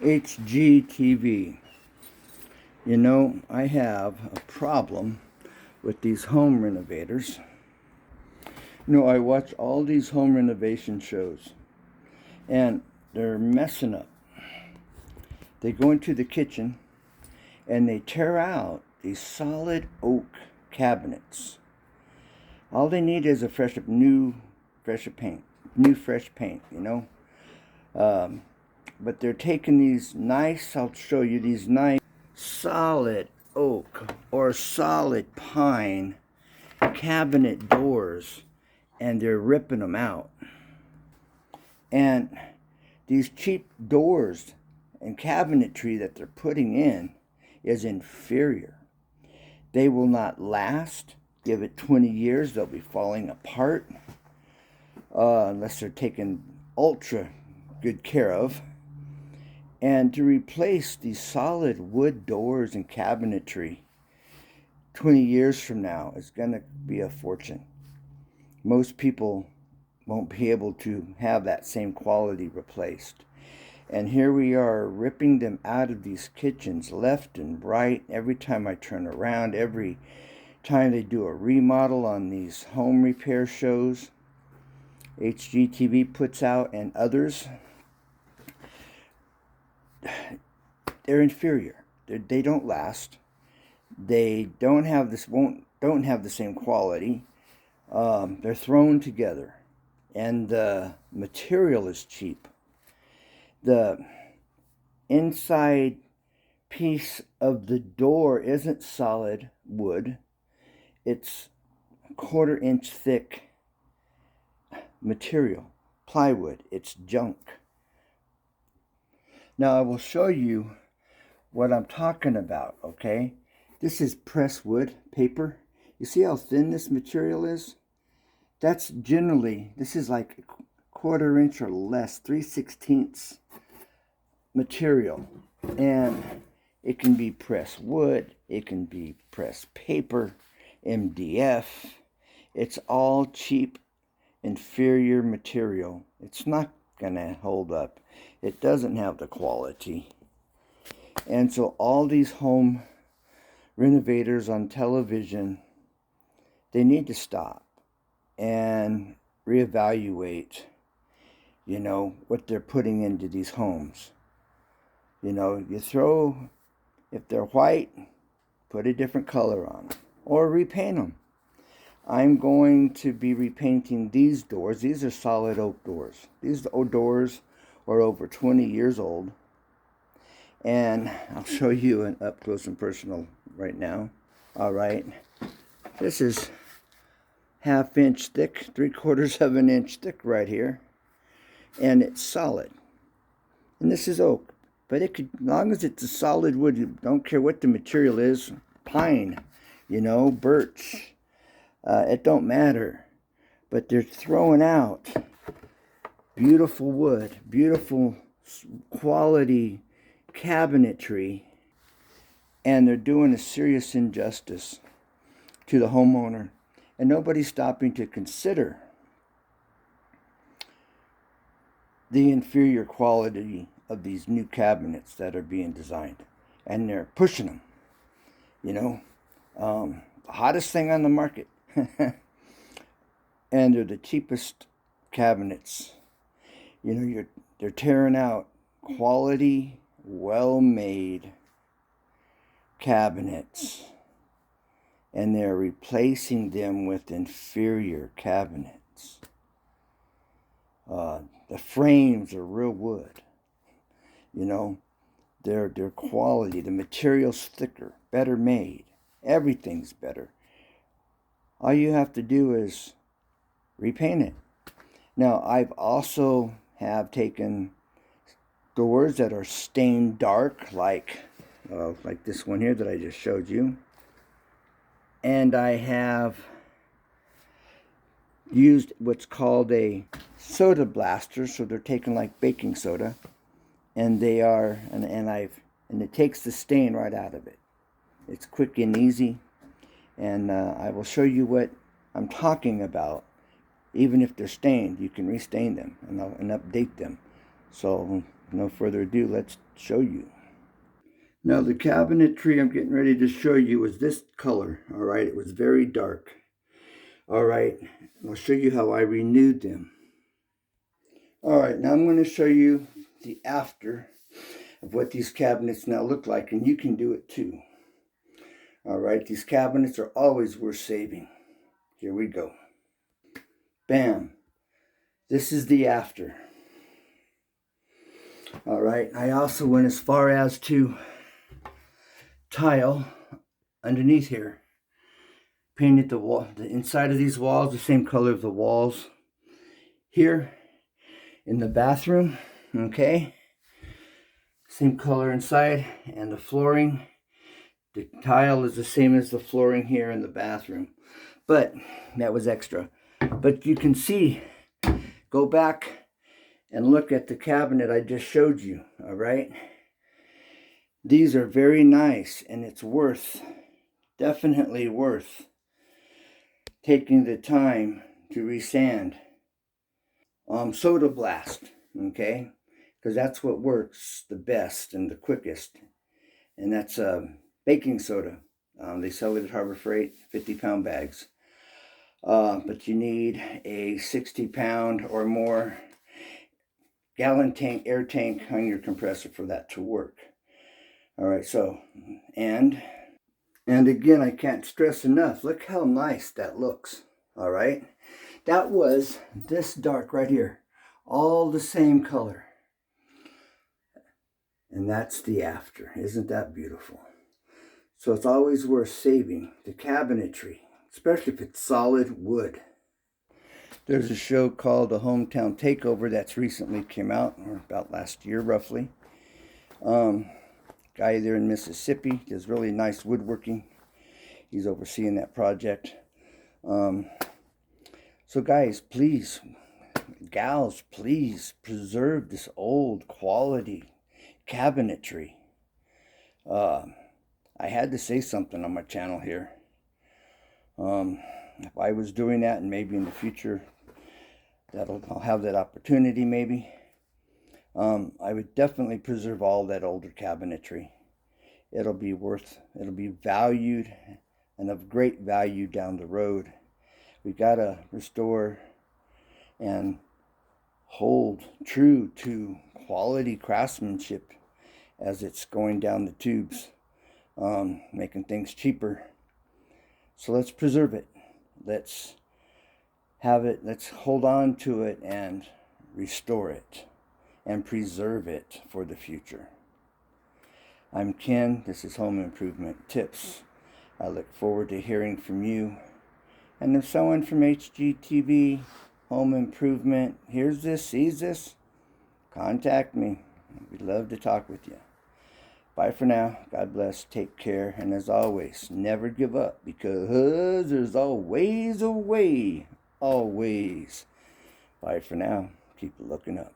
HGTV. You know, I have a problem with these home renovators. You know, I watch all these home renovation shows and they're messing up. They go into the kitchen and they tear out these solid oak cabinets. All they need is a fresh paint, you know. But they're taking these nice, I'll show you these nice solid oak or solid pine cabinet doors, and they're ripping them out. And these cheap doors and cabinetry that they're putting in is inferior. They will not last. Give it 20 years, they'll be falling apart unless they're taken ultra good care of. And to replace these solid wood doors and cabinetry 20 years from now is going to be a fortune. Most people won't be able to have that same quality replaced. And here we are ripping them out of these kitchens left and right every time I turn around, every time they do a remodel on these home repair shows HGTV puts out and others. They're inferior. They don't last. They don't have the same quality. They're thrown together, and the material is cheap. The inside piece of the door isn't solid wood. It's a 1/4 inch thick material, plywood. It's junk. Now I will show you what I'm talking about, okay? This is Presswood Paper. You see how thin this material is? This is like a 1/4 inch or less, 3/16 material. And it can be pressed wood, it can be pressed paper, MDF. It's all cheap, inferior material. It's not gonna hold up. It doesn't have the quality. And so all these home renovators on television, they need to stop and reevaluate, you know, what they're putting into these homes. You know, if they're white, put a different color on them or repaint them. I'm going to be repainting these doors. These are solid oak doors. These doors are over 20 years old. And I'll show you an up close and personal right now. All right. This is 1/2 inch thick, 3/4 of an inch thick right here. And it's solid. And this is oak. But as long as it's a solid wood, you don't care what the material is, pine, you know, birch. It don't matter. But they're throwing out beautiful wood, beautiful quality cabinetry, and they're doing a serious injustice to the homeowner. And nobody's stopping to consider the inferior quality of these new cabinets that are being designed. And they're pushing them, you know, the hottest thing on the market. And they're the cheapest cabinets. You know, they're tearing out quality, well-made cabinets, and they're replacing them with inferior cabinets. The frames are real wood. You know, their quality, the material's thicker, better made. Everything's better. All you have to do is repaint it. Now, I've also taken doors that are stained dark, like this one here that I just showed you. And I have used what's called a soda blaster, so they're taken like baking soda, and they are, and it takes the stain right out of it. It's quick and easy, and I will show you what I'm talking about. Even if they're stained, you can restain them and update them. So no further ado, let's show you. Now the cabinetry I'm getting ready to show you is this color, all right? It was very dark. All right, I'll show you how I renewed them. All right, now I'm going to show you the after of what these cabinets now look like, and you can do it too. All right, these cabinets are always worth saving. Here we go. Bam. This is the after. All right, I also went as far as to tile underneath here. Painted the wall, the inside of these walls the same color of the walls here in the bathroom. Okay, same color inside, and the flooring, the tile is the same as the flooring here in the bathroom, but that was extra. But you can see, go back and look at the cabinet I just showed you. All right, these are very nice, and it's worth, definitely worth taking the time to resand. Soda blast, okay, because that's what works the best and the quickest, and that's baking soda. They sell it at Harbor Freight, 50-pound bags, but you need a 60-pound or more gallon tank, air tank on your compressor for that to work. All right, so and again, I can't stress enough, look how nice that looks. All right, that was this dark right here, all the same color. And that's the after. Isn't that beautiful? So it's always worth saving the cabinetry, especially if it's solid wood. There's a show called The Hometown Takeover that's recently came out, or about last year roughly. Guy there in Mississippi does really nice woodworking. He's overseeing that project. So guys, please, gals, please preserve this old quality cabinetry. I had to say something on my channel here. If I was doing that, and maybe in the future I'll have that opportunity maybe, I would definitely preserve all that older cabinetry. It'll be valued and of great value down the road. We gotta restore and hold true to quality craftsmanship as it's going down the tubes, making things cheaper. So let's preserve it. Let's have it. Let's hold on to it and restore it and preserve it for the future. I'm Ken. This is Home Improvement Tips. I look forward to hearing from you. And if someone from HGTV Home Improvement hears this, sees this, contact me. We'd love to talk with you. Bye for now. God bless. Take care. And as always, never give up, because there's always a way. Always. Bye for now. Keep looking up.